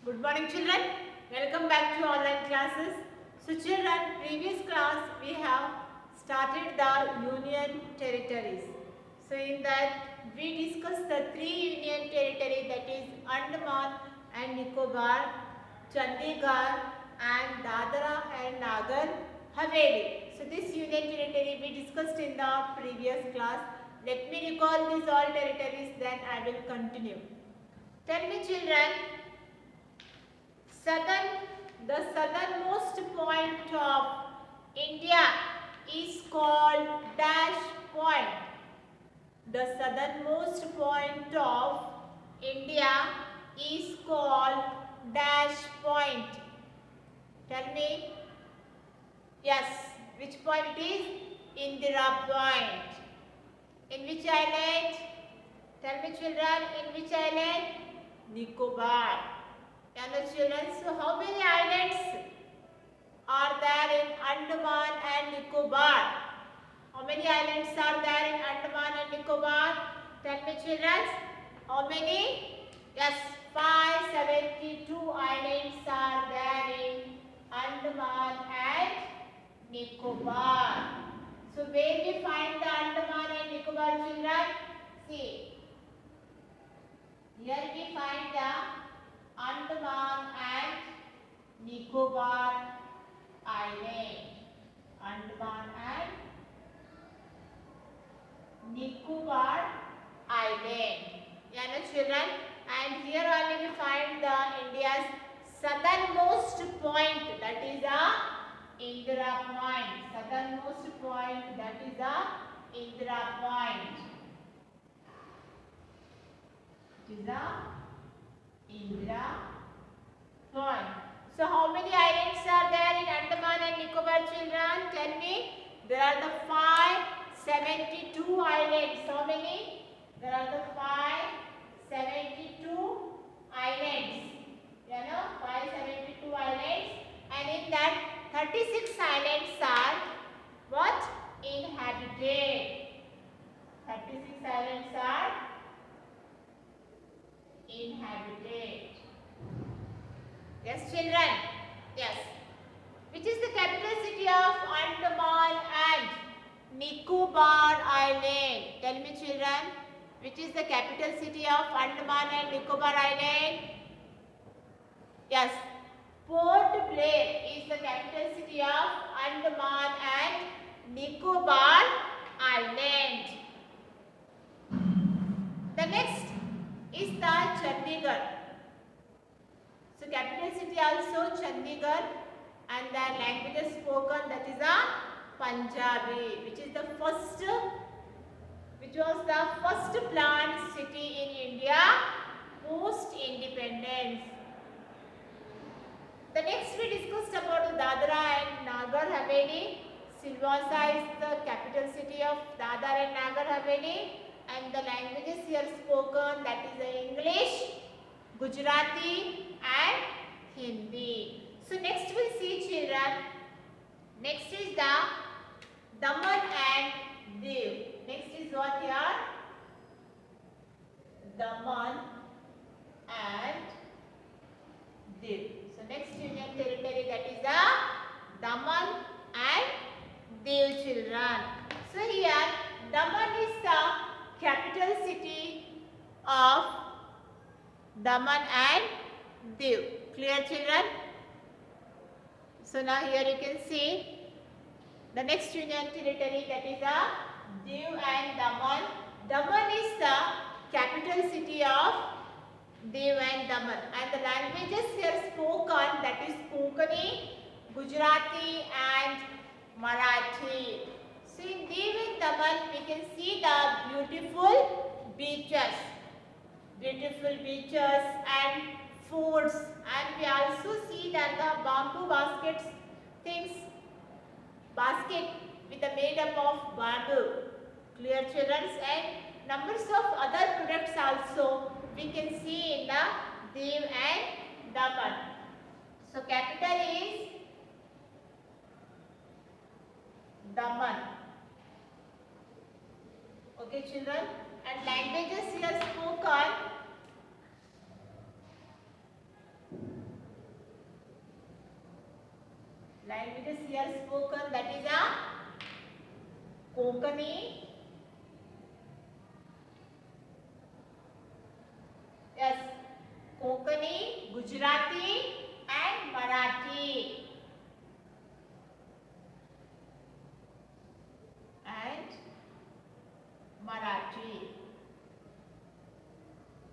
Good morning children. Welcome back to online classes. So children, previous class we have started the union territories. So in that we discussed the three union territory, that is Andaman and Nicobar, Chandigarh and Dadra and Nagar Haveli. So this union territory we discussed in the previous class. Let me recall these all territories, then I will continue. Tell me children, the southernmost point of India is called dash point. The southernmost point of India is called dash point. Tell me. Yes, which point it is? Indira Point. In which island? Tell me children, in which island? Nicobar. Younger children, so how many islands are there in Andaman and Nicobar? How many islands are there in Andaman and Nicobar? Tell me children, how many? Yes, 572 islands are there in Andaman and Nicobar. So where we find the Andaman and Nicobar children? See, here we find the Andaman and Nicobar Island. Andaman and Nicobar Island. Yeah, no children. And here only we find the India's southernmost point, that is the Indira Point. Southernmost point, that is the Indira Point. It is the Indira Point. So how many islands are there in Andaman and Nicobar children? Tell me. There are the 572 islands. How many? There are the 572 islands. You know, 572 islands. And in that 36 islands are what? Inhabited. 36 islands are inhabited. Yes children? Yes. Which is the capital city of Andaman and Nicobar Island? Tell me children. Which is the capital city of Andaman and Nicobar Island? Yes. Port Blair is the capital city of Andaman and Nicobar Island. The next is the Chandigarh. So capital city also Chandigarh, and the languages spoken, that is a Punjabi, which was the first planned city in India post independence. The next we discussed about Dadra and Nagar Haveli. Silvassa is the capital city of Dadra and Nagar Haveli, and the languages here spoken, that is the English, Gujarati and Hindi. So next we'll see children. Next is the Daman and Diu. Next is what here? Daman and Diu. So next union territory, that is the Daman and Diu children. So here Daman is the capital city of Daman and Diu. Clear children? So now here you can see the next union territory, that is the Diu and Daman. Daman is the capital city of Diu and Daman, and the languages here spoken, that is Konkani, Gujarati and Marathi. So in Diu and Daman we can see the beautiful beaches and foods, and we also see that the bamboo basket with the made up of bamboo. Clear children? And numbers of other products also we can see in the Diu and Daman. So capital is Daman. Okay children? And languages here spoken, languages here spoken, that is a Konkani, yes, Konkani, Gujarati and Marathi.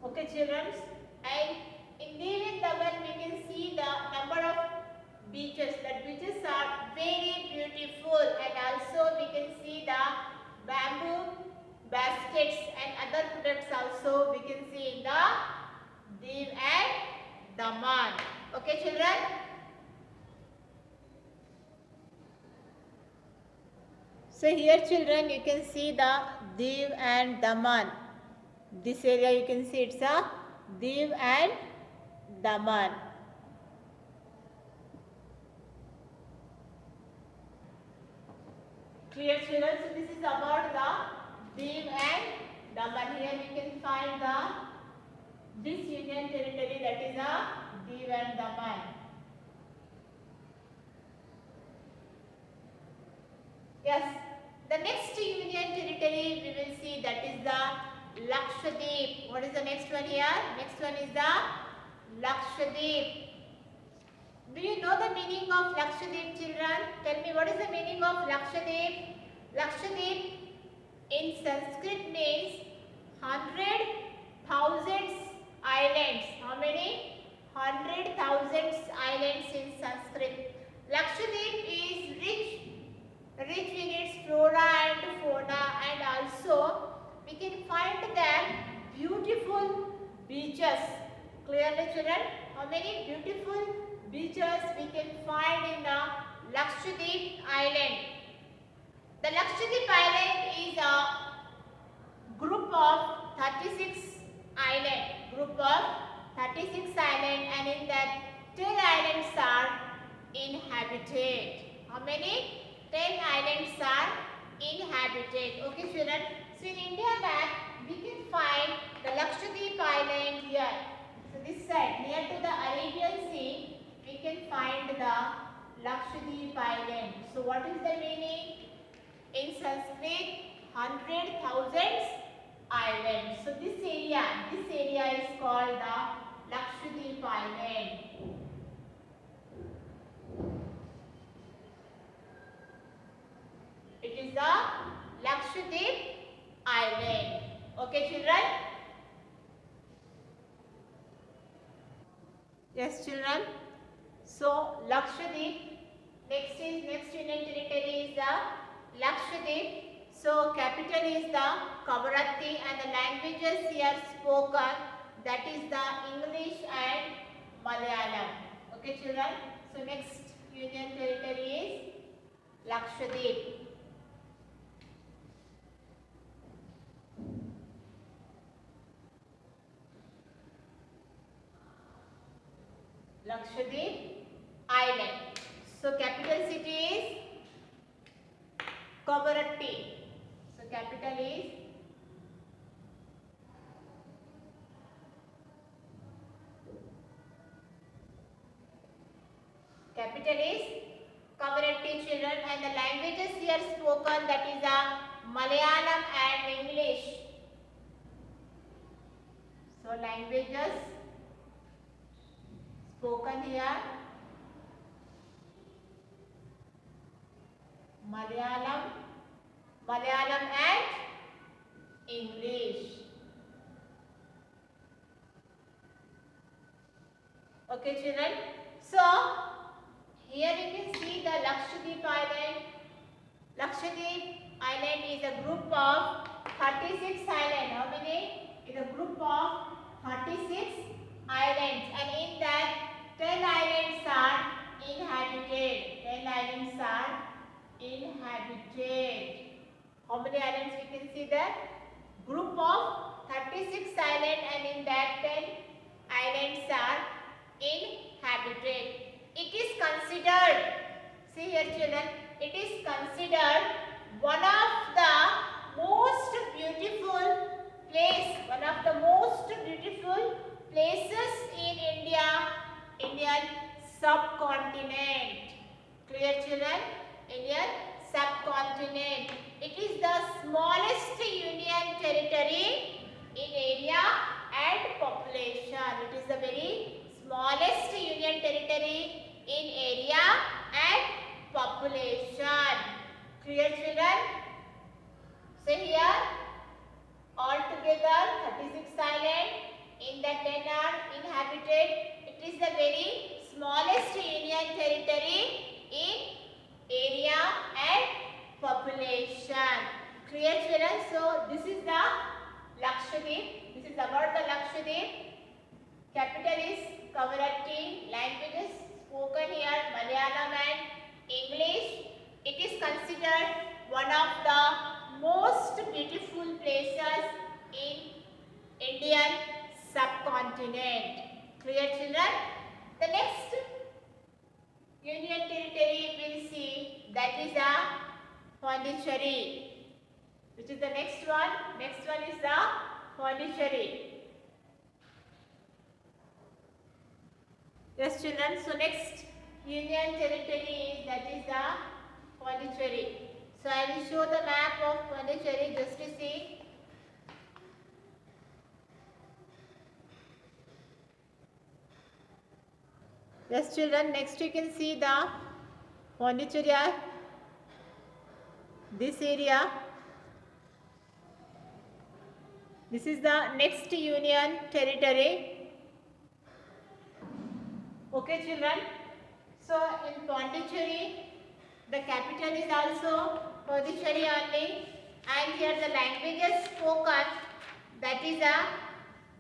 Okay children, and in Dev and Daman we can see the number of beaches. That beaches are very beautiful, and also we can see the bamboo baskets and other products also we can see in the Dev and Daman. Okay children. So here children you can see the Dev and Daman. This area you can see it's a Dev and Daman. Clear children? So this is about the Dev and Daman. Here we can find this union territory, that is a Dev and Daman. Yes, the next union territory we will see, that is the Lakshadweep. What is the next one here? Next one is the Lakshadweep. Do you know the meaning of Lakshadweep children? Tell me, what is the meaning of Lakshadweep? Lakshadweep in Sanskrit means 100,000 islands. How many? 100,000 islands in Sanskrit. Lakshadweep is rich in its flora and fauna, and also we can find there beautiful beaches. Clearly children, how many beautiful beaches we can find in the Lakshadweep island. The Lakshadweep island is a group of 36 islands. And in that 10 islands are inhabited. How many? 10 islands are inhabited. Okay children. So in India map we can find the Lakshadweep island here. So this side near to the Arabian Sea we can find the Lakshadweep island. So what is the meaning? In Sanskrit, 100,000 islands. So this area is called the Lakshadweep island. It is the Lakshadweep island. Okay children? Yes children. So Lakshadweep, next union territory is the Lakshadweep. So capital is the Kavaratti, and the languages here spoken, that is the English and Malayalam. Okay children? So next union territory is Lakshadweep. Lakshadweep island. So capital city is Kavaratti. So capital is Kavaratti children, and the languages here spoken, that is Malayalam and English. So languages spoken here Malayalam and English. Okay children. So here you can see the Lakshadweep island. Lakshadweep island is a group of 36 islands. How many? It's a group of 36 islands, and in that 10 islands are inhabited. 10 islands are inhabited. How many islands we can see there? Group of 36 islands, and in that 10 islands are inhabited. It is considered, see here children, it is considered one of the most beautiful places in Indian subcontinent. Clear the very smallest union territory in area and population. Clear children? So this is the Lakshadweep. This is about the Lakshadweep. Capital is Kavaratti. Languages spoken here Malayalam and English. It is considered one of the most beautiful places in Indian subcontinent. Clear children? The next union territory we will see, that is a Pondicherry. Which is the next one? Next one is the Pondicherry. Yes children, so next union territory is, that is the Pondicherry. So I will show the map of Pondicherry just to see. Yes children, next you can see the Pondicherry, this area. This is the next union territory. Okay children, so in Pondicherry, the capital is also Pondicherry only, and here the languages spoken, that is a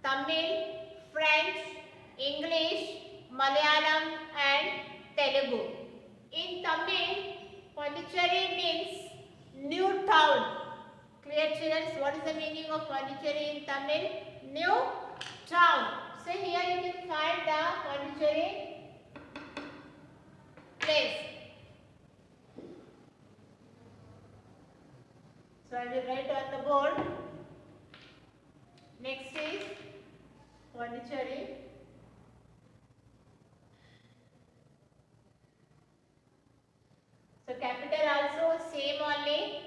Tamil, French, English, Malayalam and Telugu. In Tamil, Pondicherry means new town. Clear children? What is the meaning of Pondicherry in Tamil? New town. So here you can find the Pondicherry place. So I will write on the board. Next is Pondicherry. So capital also same only.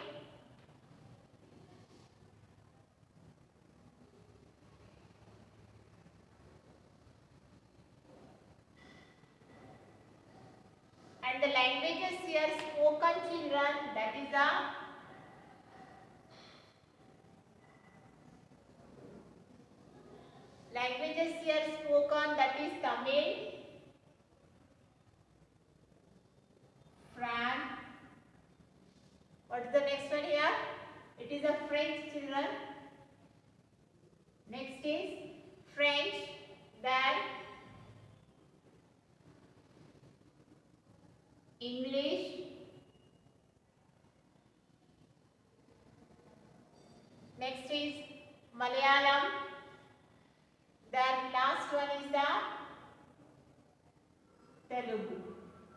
And the languages here spoken children, that is the languages here spoken, that is Tamil, French. What is the next one here? It is a French children. Next is French, then English, next is Malayalam, then last one is the Telugu.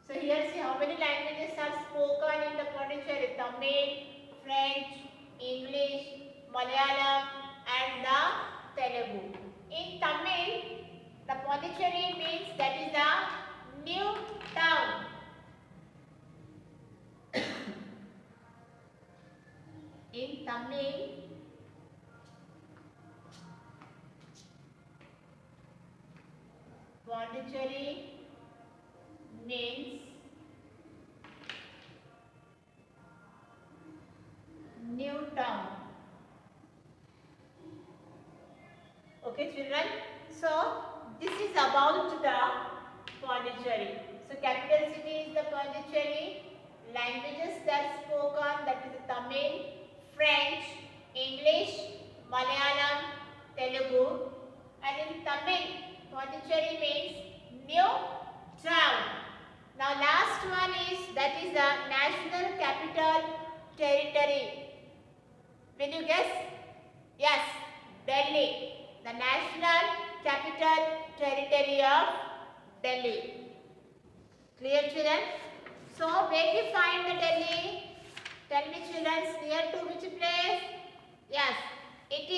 So here see how many languages are spoken in the Pondicherry: Tamil, French, English, Malayalam and the Telugu. In Tamil, the Pondicherry means that is a new town. In Tamil, Pondicherry means new town. Okay children, so this is about the Pondicherry. So capital city is the Pondicherry. Languages that spoken, that is Tamil, French, English, Malayalam, Telugu. And in Tamil, Pondicherry means new town. Now last one is, that is the National Capital Territory. Will you guess? Yes, Delhi. The National Capital Territory of Delhi. Clear children? So where we find the Delhi? Tell me children, near to which place? Yes, it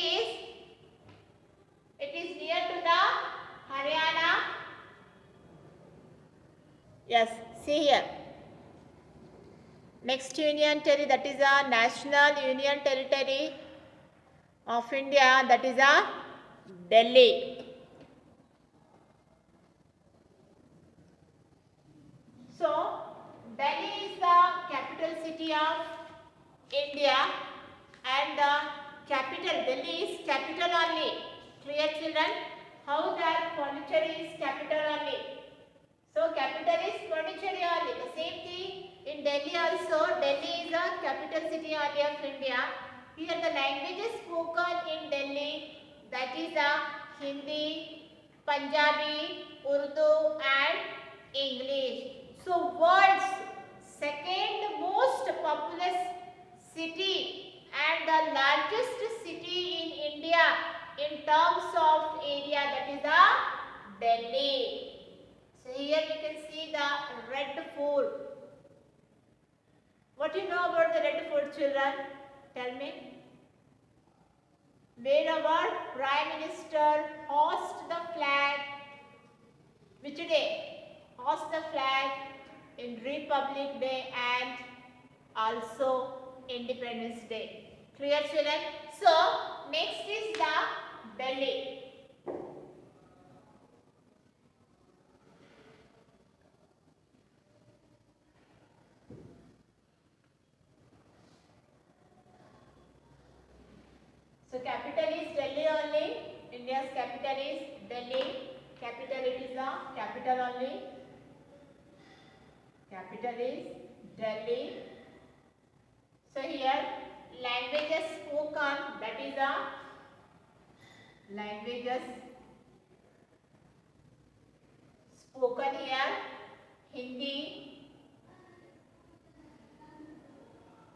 is near to the Haryana. Yes, see here. Next union territory, that is a National Union Territory of India, that is a Delhi. So Delhi is the capital city of India, and the capital, Delhi is capital only. Clear children? How that Pondicherry is capital only? only of India. Here the languages spoken in Delhi, that is Hindi, Punjabi, Urdu and English. So world's second most populous city and the largest city in India in terms of area, that is Delhi. So here we can see the Red Fort. What do you know about the Red Fort, children? Tell me. Where our Prime Minister hoists the flag, which day? Hoists the flag in Republic Day and also Independence Day. Clear, children? So, next is the Delhi. So capital is Delhi only. India's capital is Delhi. Capital, it is the capital only. Capital is Delhi. So here languages spoken, that is the languages spoken here: Hindi,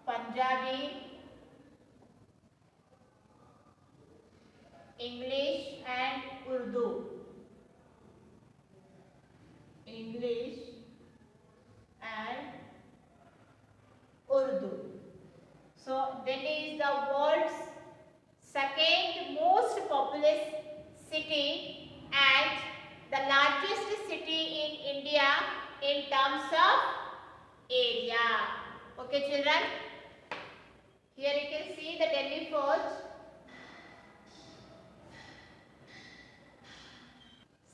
Punjabi, English and Urdu. English and Urdu. So Delhi is the world's second most populous city and the largest city in India in terms of area. Okay, children? Here you can see the Delhi Fort.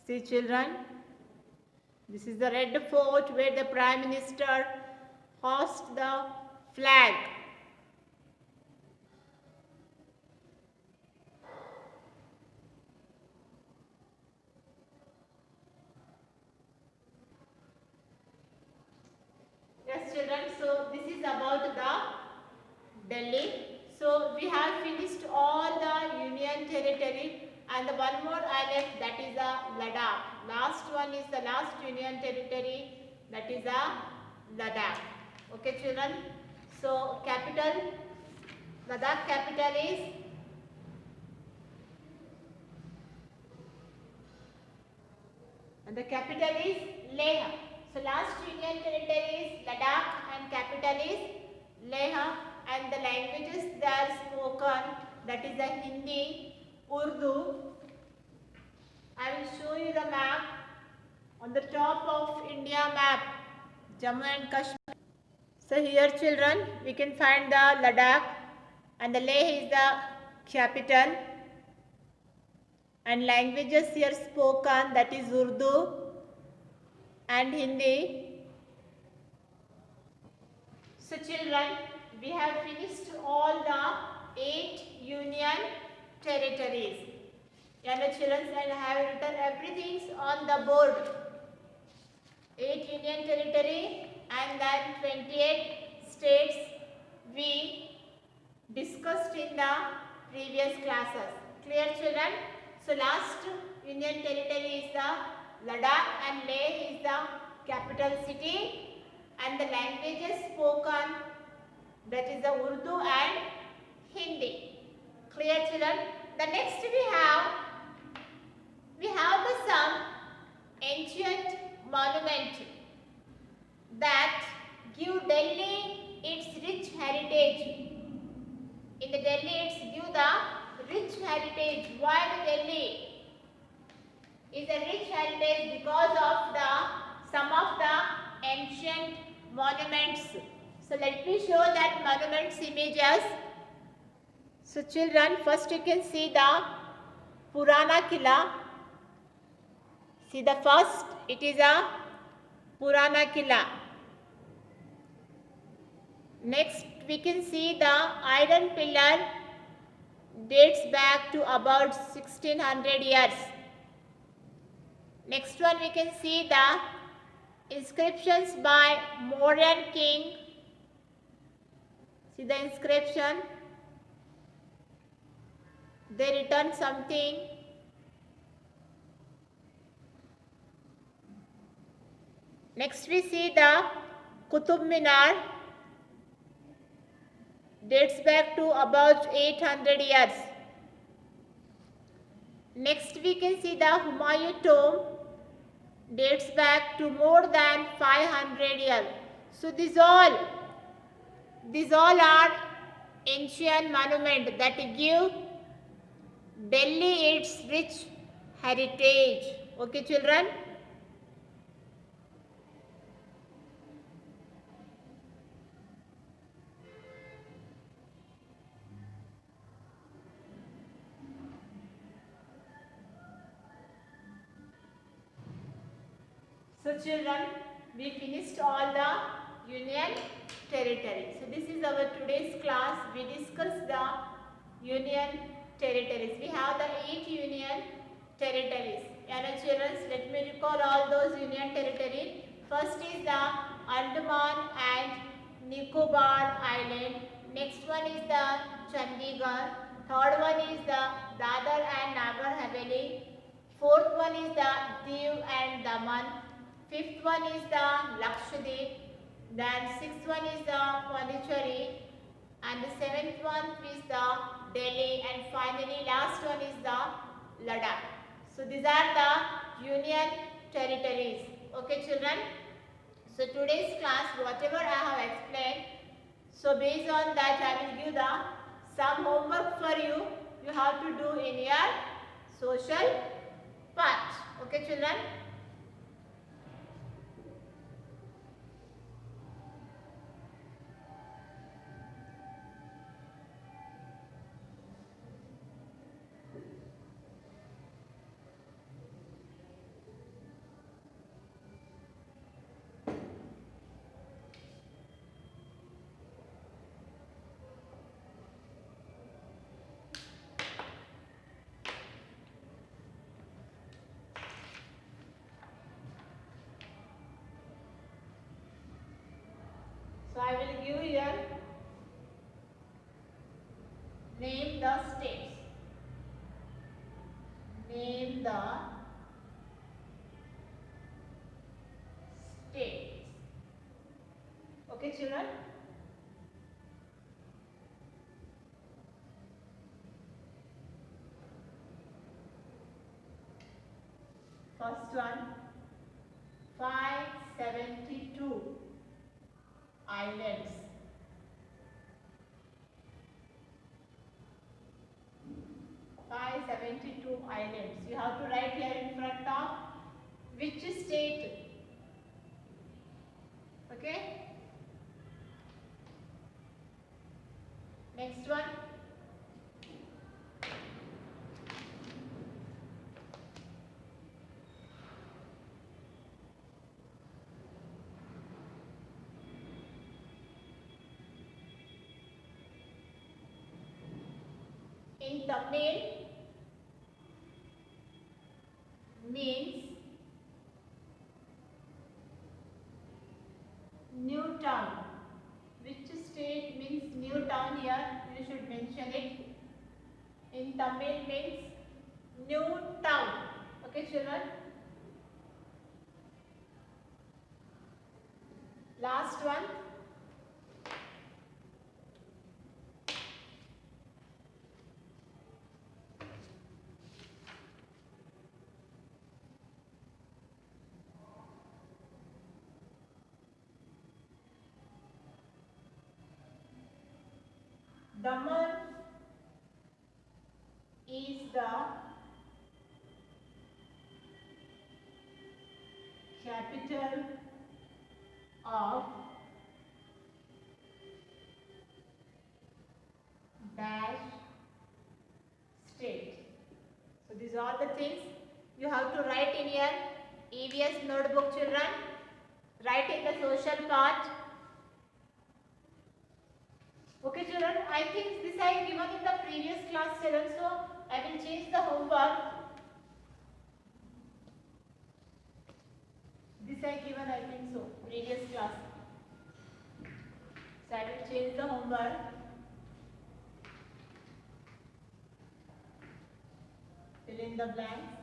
See, children, this is the Red Fort where the Prime Minister hoists the flag. Yes, children, so this is about the Delhi. So we have finished all the Union Territory. And the one more I left, that is Ladakh. Last one is the last Union Territory, that is Ladakh. Okay, children. So capital, Ladakh capital is and the capital is Leh. So last Union Territory is Ladakh and capital is Leh, and the languages that are spoken, that is Hindi, Urdu. I will show you the map on the top of India map, Jammu and Kashmir. So here, children, we can find the Ladakh and the Leh is the capital, and languages here spoken, that is Urdu and Hindi. So children, we have finished all the 8 Union Territories. And the children, I have written everything on the board. 8 Union Territory and then 28 states we discussed in the previous classes. Clear, children? So last Union Territory is the Ladakh and Leh is the capital city, and the languages spoken, that is the Urdu and Hindi. Clear, children? The next we have the some ancient monument that give Delhi its rich heritage. In the Delhi, it's give the rich heritage. Why the Delhi is a rich heritage? Because of some of the ancient monuments. So let me show that monuments images. So children, first you can see the Purana Killa. See the first, it is a Purana Killa. Next we can see the iron pillar, dates back to about 1600 years. Next one we can see the inscriptions by Mauryan king. See the inscription. They written something. Next we see the Qutub Minar. Dates back to about 800 years. Next we can see the Humayun tomb. Dates back to more than 500 years. So these all are ancient monuments that give Delhi its rich heritage. Okay, children? So children, we finished all the union territories. So this is our today's class. We discussed the union territories. We have the 8 union territories. Children, let me recall all those union territories. First is the Andaman and Nicobar Island. Next one is the Chandigarh. Third one is the Dadar and Nagar Haveli. Fourth one is the Diu and Daman. Fifth one is the Lakshadweep. Then sixth one is the Pondicherry. And the seventh one is the Delhi. And finally last one is the Ladakh. So these are the union territories. Okay children. So today's class, whatever I have explained, so based on that I will give the some homework for you. You have to do in your social part. Okay children. So I will give here name the states. Name the states. Okay children? First one, 572 islands. 572 islands. You have to write here in front of which state. Okay. Next one. In Tamil means new town. Which state means new town here? You should mention it. In Tamil means new town. Okay children? Last one. Daman is the capital of dash state. So these are the things you have to write in your EVS notebook children. Write in the social part. Okay children, I think this I given in the previous class children, so I will change the homework. This I given I think so, previous class. So I will change the homework. Fill in the blanks.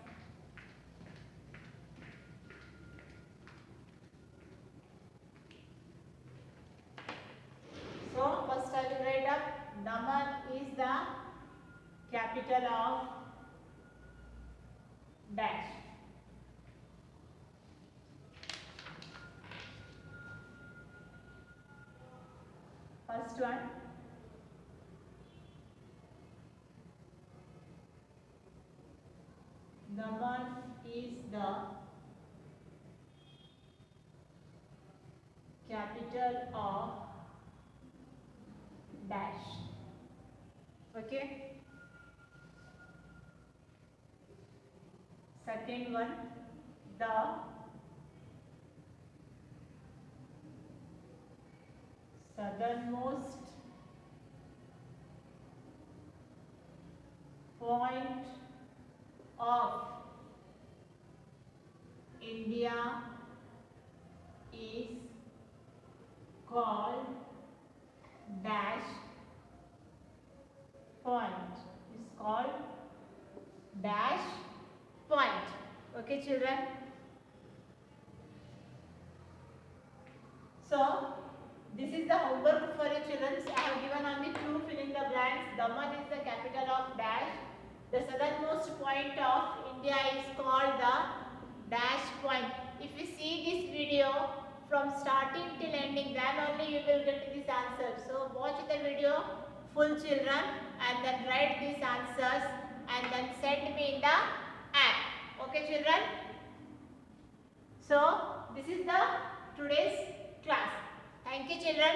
So first I will write up Daman is the capital of dash. First one. Daman is the capital of dash. Okay. Second one, the southernmost point of India is called dash point. Is called dash point. Okay, children. So this is the homework for your children. I have given only two fill in the blanks. Daman is the capital of dash. The southernmost point of India is called the dash point. If you see this video from starting till ending, then only you will get this answer. So watch the video full, children, and then write these answers and then send me in the app. Okay, children. So this is the today's class. Thank you, children.